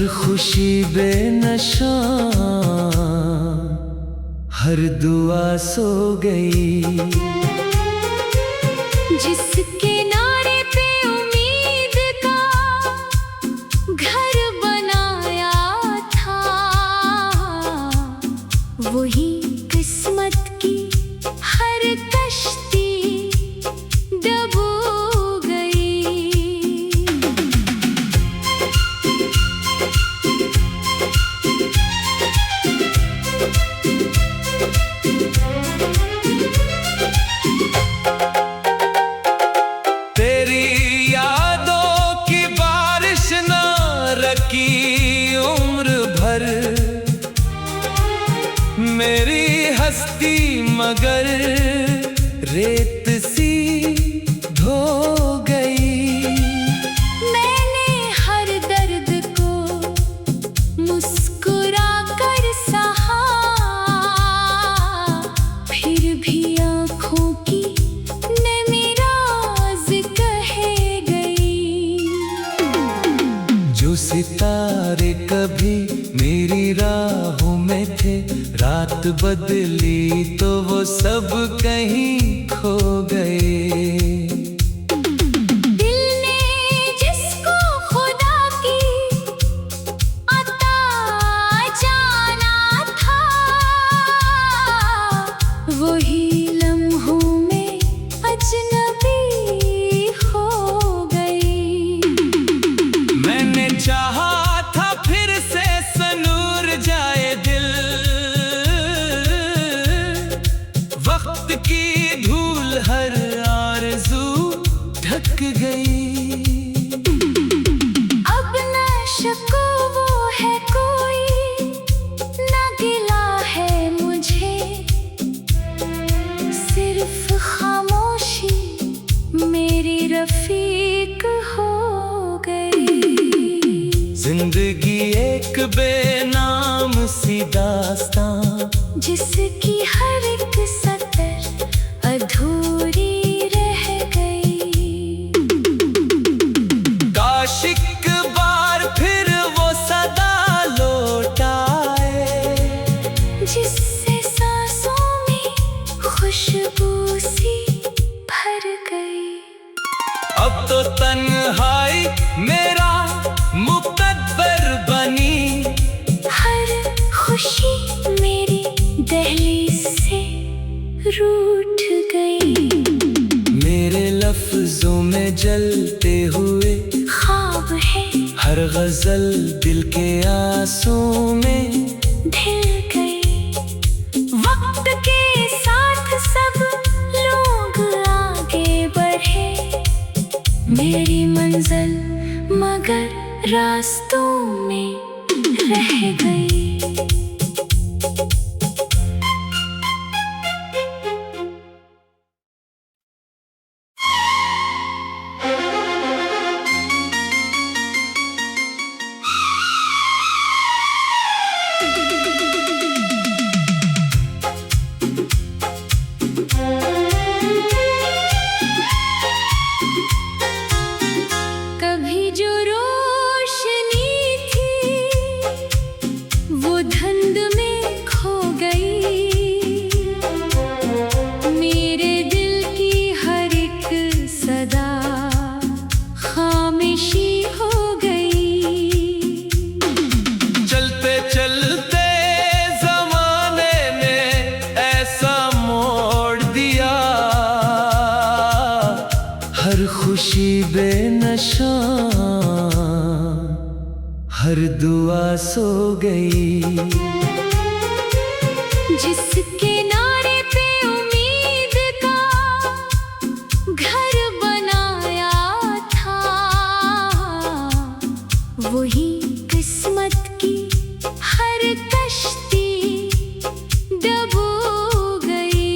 हर खुशी बेनशा, हर दुआ सो गई। जिसके नारे पे उम्मीद का घर बनाया था, वही किस्मत की हर कश्ती डूब गई। की उम्र भर मेरी हस्ती मगर रेत सी धो गई। मैंने हर दर्द को मुस्कुरा कर सहा, फिर भी आँखों की नमी राज कहे गई। जो सितारे कभी मेरी राहों में थे, रात बदली तो वो सब कहीं खो गए। दिल ने जिसको खुदा की अता जाना था, वही लम्हों में अजनबी हो गई। मैंने चाहा था फिर से सनूर जाए दिल, वक्त की धूल हर आरज़ू ढक गई। अब न शको वो है कोई, न गिला है मुझे, सिर्फ खामोशी मेरी रफीक हो गई। जिंदगी एक बेनाम सी दास्तां, जिसकी हर एक सतर अधूरी रह गई। काश एक बार फिर वो सदा लौट आए, जिससे सांसों में खुशबू सी भर गई। अब तो तन्हाई मेरा मुकद्दर बनी, हर खुशी मेरी दहलीज से रूठ गई। मेरे लफ्जों में जलते हुए ख्वाब है, हर गजल दिल के आंसू में ढल गई। वक्त के साथ सब लोग आगे बढ़े, मेरी मंजिल मगर रास्तों में रह गई। कभी जो रोशनी थी वो धुंध में खो गई। मेरे दिल की हर एक सदा खामोशी हो गई। चलते चलते जमाने ने ऐसा मोड़ दिया, हर खुशी बेनशा, हर दुआ सो गई। जिसके नारे पे उम्मीद का घर बनाया था, वही किस्मत की हर कश्ती डूब गई।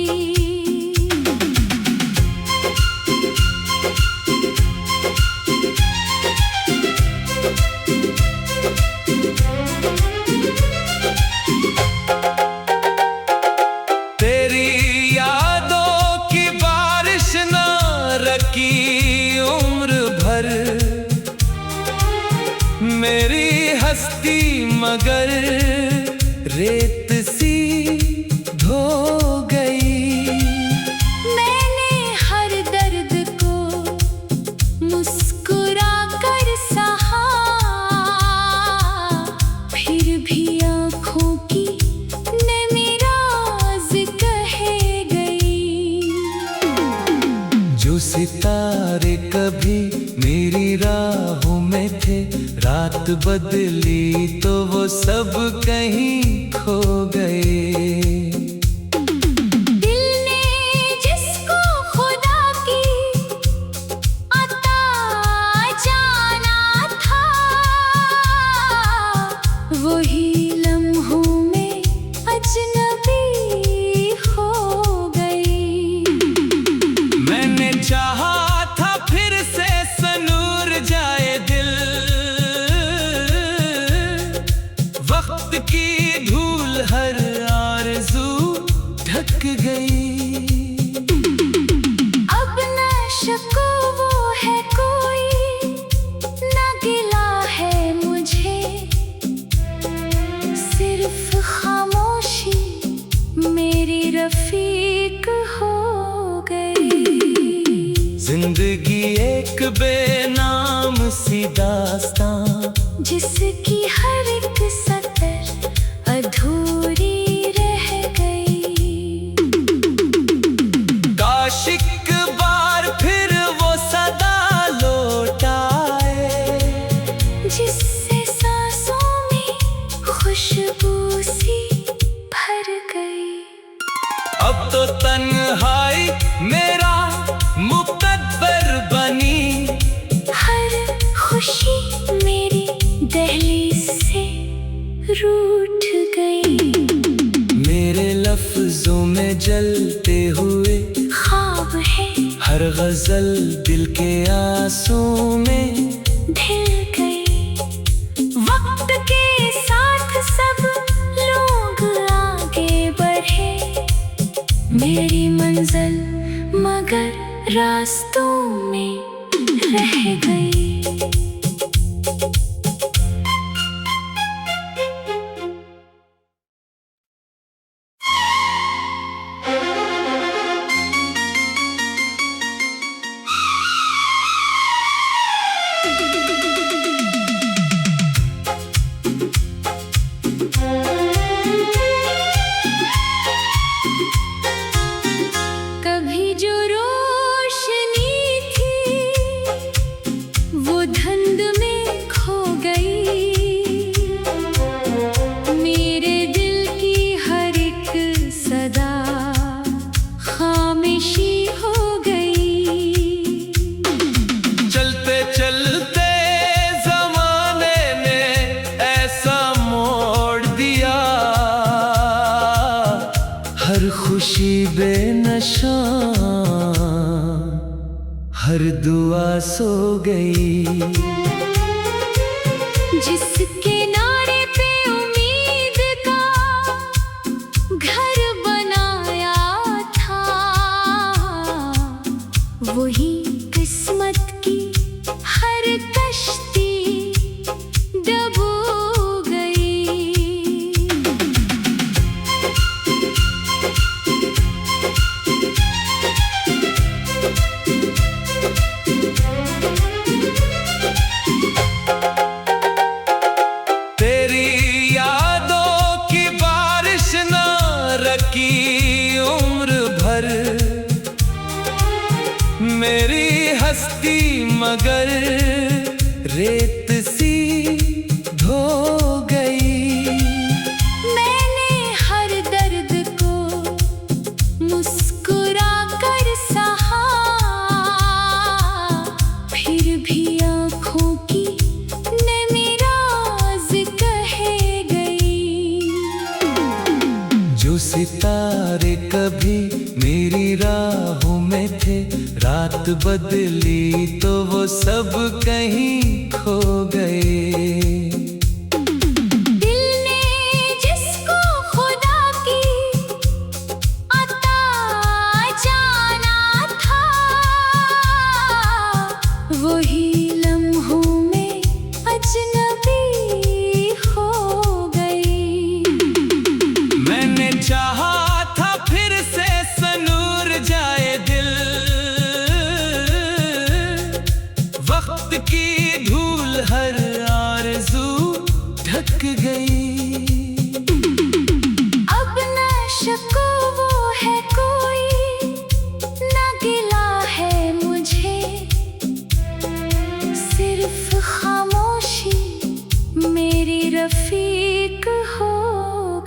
की उम्र भर मेरी हस्ती मगर रेत सी धो गई। मैंने हर दर्द को मुस्कुरा कर सहा, फिर भी आँखों की नमी राज कहे गई। जो सितारे कभी मेरी राहों में थे, रात बदली तो वो सब कहीं खो गए। दिल ने जिसको खुदा की अता जाना था, वही लम्हों में अजनबी हो गई। मैंने चाहा था फिर से सनूर जाए दिल, वक्त की धूल हर आरज़ू ढक गई। अब न शको वो है कोई, न गिला है मुझे, सिर्फ खामोशी मेरी रफीक हो गई। जिंदगी एक बेनाम सी दास्तां, जिसकी हर एक सतर अधूरी रह गई। काश एक बार फिर वो सदा लौट आए, जिससे सांसों में खुशबू सी भर गई। अब तो तन्हाई मेरा मुकद्दर बनी, हर खुशी मेरी दहलीज से रूठ गई। मेरे लफ्जों में जलते हुए ख्वाब है हर गजल दिल के आंसू में ढल गई। वक्त के साथ सब लोग आगे बढ़े, मेरी मंजिल मगर रास्तों में रह गई। कभी जो रोशनी थी वो धुंध में खो गई। मेरे दिल की हर एक सदा खामोशी हो गई। चलते चलते जमाने ने ऐसा मोड़ दिया, हर खुशी बेनशा हर दुआ सो गई। जिसके नारे पे उम्मीद का घर बनाया था, वही किस्मत की हर कश्ती डूब गई। तेरी यादों की बारिश ना रखी उम्र भर, मेरी हस्ती मगर रेत सी धो गई। मैंने हर दर्द को मुस्कुरा कर सहा, फिर भी आँखों की नमी राज कहे गई। जो सितारे कभी मेरी राहों में थे, रात बदली तो वो सब कहीं खो गए। दिल ने जिसको खुदा की अता जाना था, वही लम्हों में अजनबी गई। अब न शको वो है कोई, न गिला है मुझे, सिर्फ खामोशी मेरी रफीक हो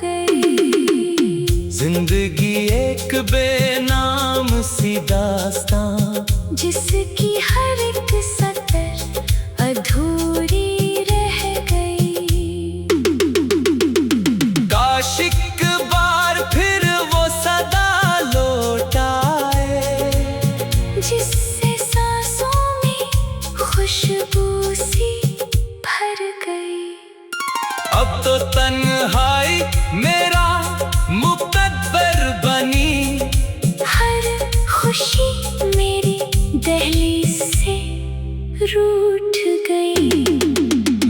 गई। जिंदगी एक बेनाम सी दास्तां, जिसकी हर एक सतर अधूरी रह गई। काश एक बार फिर वो सदा लौट आए, जिससे सांसों में खुशबू सी भर गई। अब तो तन्हाई मेरा मुकद्दर बनी, हर खुशी मेरी दहलीज से रूठ गई।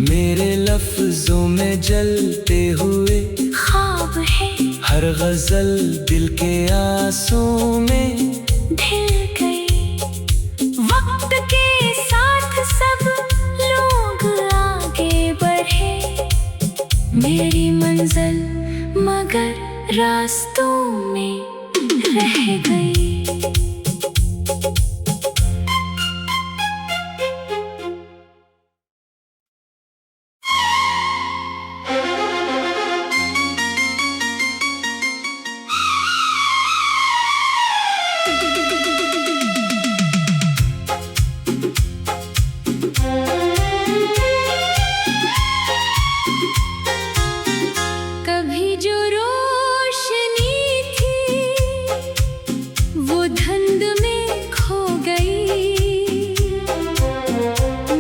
मेरे लफ्जों में जलते हुए ख्वाब है, हर गजल दिल के आंसू में ढल गई। वक्त के साथ सब लोग आगे बढ़े, मेरी मंजिल मगर रास्तों में रह गई। कभी जो रोशनी थी वो धुंध में खो गई।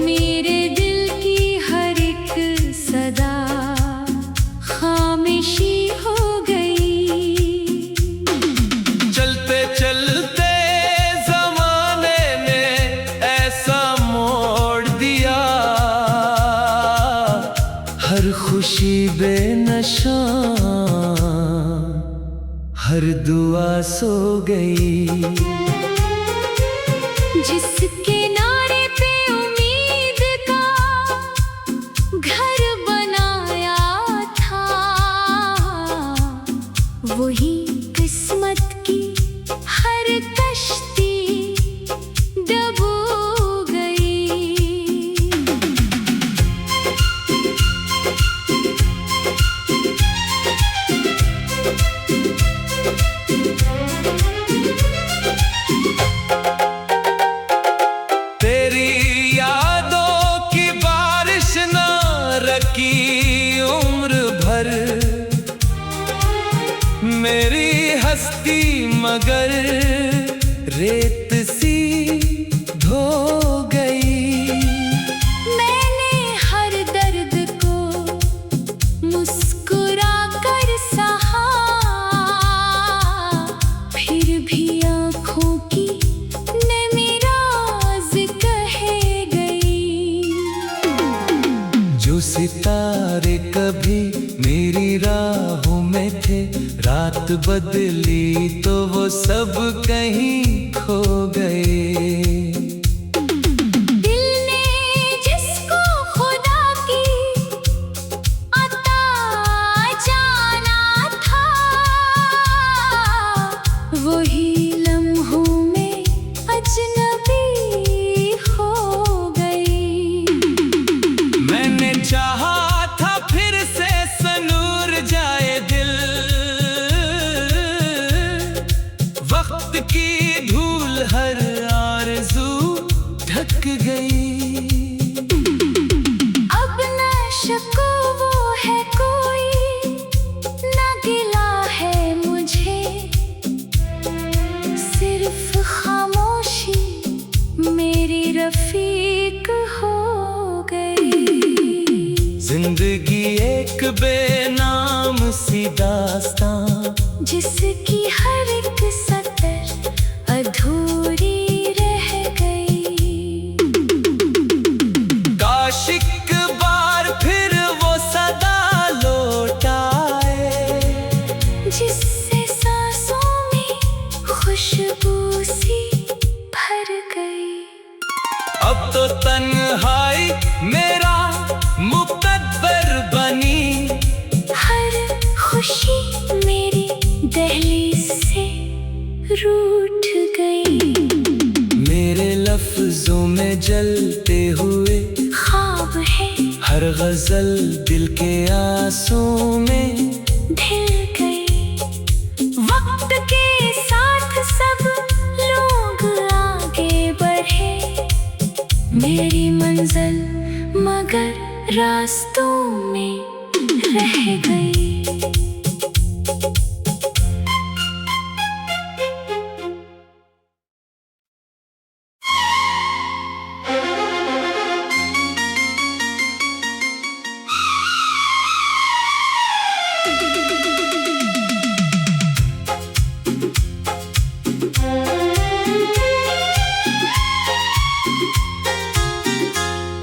मेरे दिल की हर एक सदा खामोशी हो गई। चलते चलते जमाने ने ऐसा मोड़ दिया, हर खुशी बेनशा, हर दुआ सो गई। जिसके नारे पे उम्मीद का घर बनाया था, वही किस्मत की हर कश्ती डूबो गई। तेरी यादों की बारिश न रखी उम्र भर, मेरी हस्ती मगर रेत सी धो गई। मैंने हर दर्द को मुस्कुरा कर सहा, फिर भी आँखों की नमी राज कह गई। जो सितारे कभी मेरी राहों में थे, रात बदली तो वो सब कहीं खो गए। दिल ने जिसको खुदा की अता जाना था, वही लम्हों में अजनबी हो गई। मैंने चाहा था फिर से सनूर जाए दिल, वक्त की धूल हर आरज़ू ढक गई। अब न शको वो है कोई, न गिला है मुझे, सिर्फ खामोशी मेरी रफीक हो गई। जिंदगी एक बेनाम सी दास्तां, जिसकी हर एक सतर अधूरी रह गई। काश एक बार फिर वो सदा लौट आए, जिससे सांसों में खुशबू सी भर गई। अब तो तन्हाई मेरा मुकद्दर बनी, हर गजल दिल के आंसू में ढल गई। वक्त के साथ सब लोग आगे बढ़े, मेरी मंजिल मगर रास्तों में रह गई।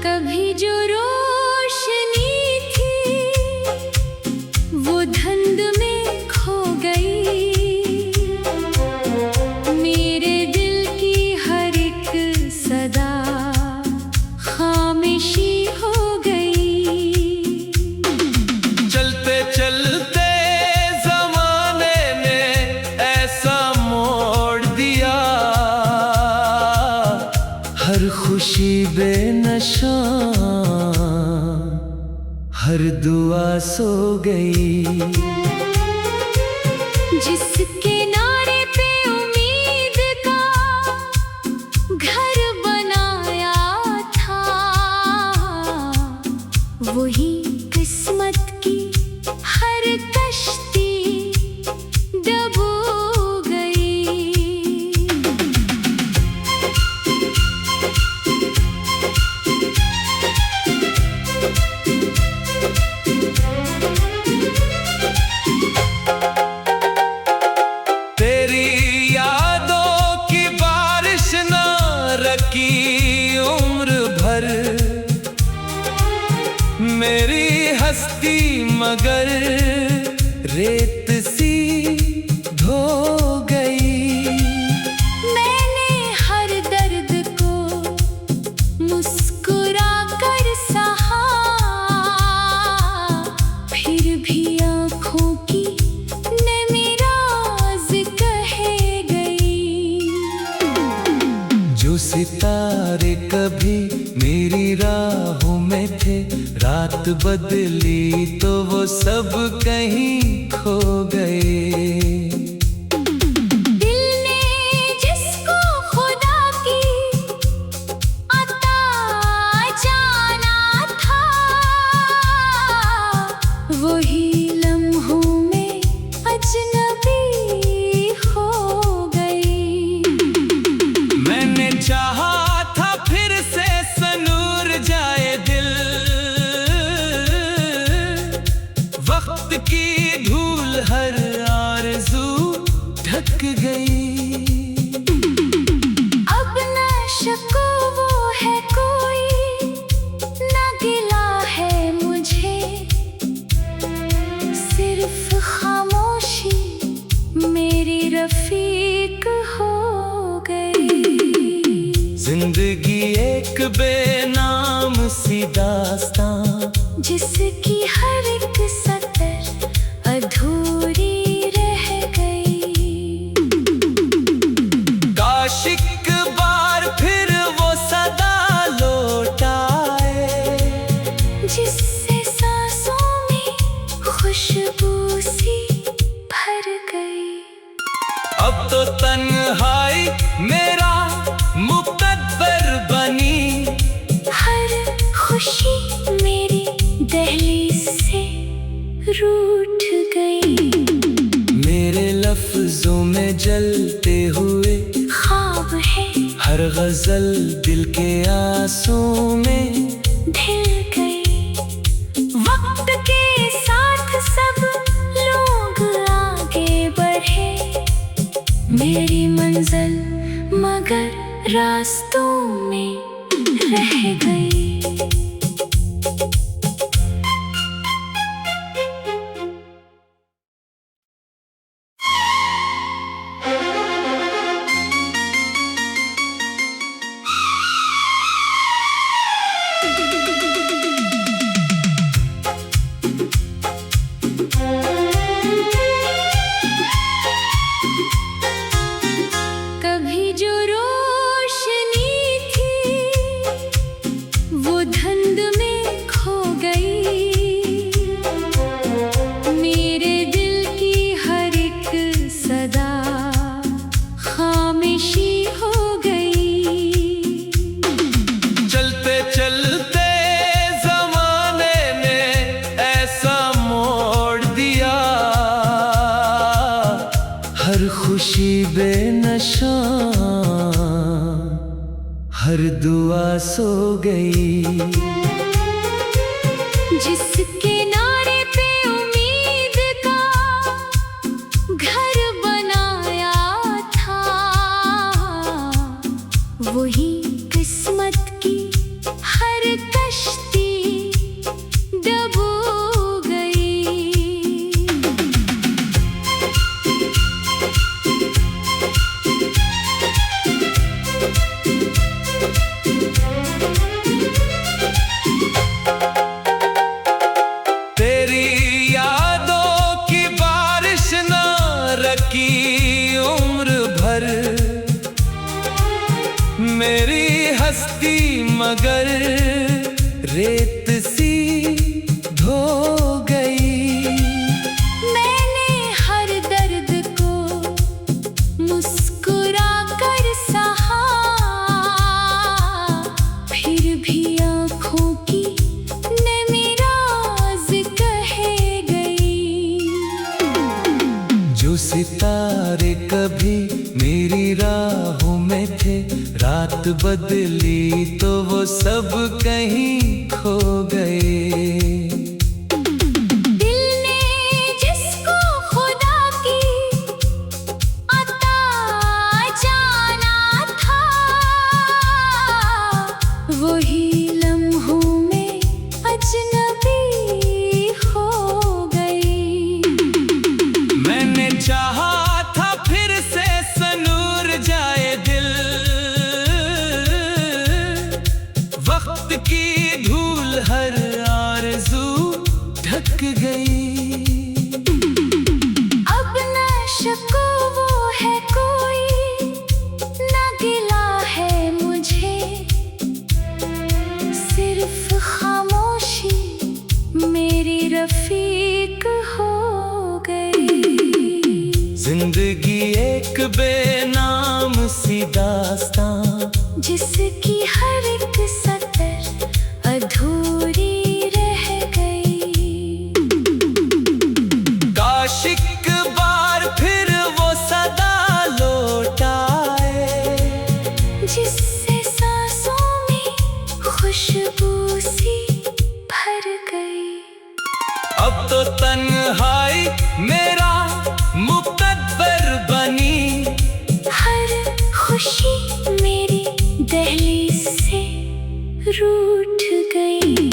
कभी जो रोशनी थी वो धुंध में खो गई। मेरे दिल की हर एक सदा खामोशी हो गई। चलते चलते जमाने ने ऐसा मोड़ दिया, हर खुशी बेनशा, हर दुआ सो गई। जिस किनारे पे उम्मीद का घर बनाया था, वही किस्मत की हर कश्ती डूबो गई। तेरी यादों की बारिश ना रखी उम्र भर, मेरी हस्ती मगर रेत सी धो गई। मैंने हर दर्द को मुस्कुरा कर सहा, फिर भी आँखों की नमी राज कह गई। जो सितारे कभी मेरी राहों में थे, रात बदली तो वो सब कहीं खो गए। दिल ने जिसको खुदा की अता जाना था, वही लम्हों में अजनबी हो गई। मैंने चाहा था फिर से सनूर जाए दिल, वक्त की धूल हर आरज़ू ढक गई। अब न शको वो है कोई, न गिला है मुझे, सिर्फ खामोशी मेरी रफीक हो गई। जिंदगी एक बेनाम सी दास्तां, जिसकी हर एक सतर अधूरी रह गई। काश एक बार फिर वो सदा लौट आए, जिससे सांसों में खुशबू सी भर गई। अब तो तन्हाई मेरा मुकद्दर बनी, हर खुशी मेरी दहलीज से रूठ गई। मेरे लफ्जों में जलते हुए ख्वाब है, हर गजल दिल के आंसू में ढल गई। वक्त के साथ सब लोग आगे बढ़े, मेरी मंजिल मगर रास्तों में रह गई। सो गई। जिस किनारे पे उम्मीद का घर बनाया था, वही किस्मत की हर कश्ती डूब गई। तेरी यादों की बारिश न रखी उम्र भर, मेरी हस्ती मगर रेत सी धो गई। मैंने हर दर्द को मुस्कुरा कर सहा, फिर भी आँखों की नमी राज कहे गई। जो सितारे कभी मेरी राहों में थे, रात बदली तो वो सब कहीं खो गए। दिल ने जिसको खुदा की अता जाना था, वही लम्हों में अजनबी हो गई। मैंने चाहा था फिर से सनूर जाए दिल, वक्त की धूल हर आरज़ू ढक गई। अब न शको वो है कोई, न गिला है मुझे, सिर्फ खामोशी मेरी रफीक हो गई। जिंदगी एक बेनाम सी दास्तां, जिसकी हर एक सतर अधूरी रह गई। काश एक बार फिर वो सदा लौट आए, जिससे सांसों में खुशबू सी भर गई। अब तो तन्हाई मेरा मुकद्दर बनी, हर खुशी मेरी दहलीज से रूठ गई।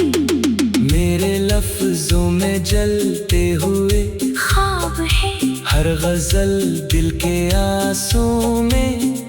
मेरे लफ्जों में जलते हुए ख्वाब है हर गजल दिल के आंसू में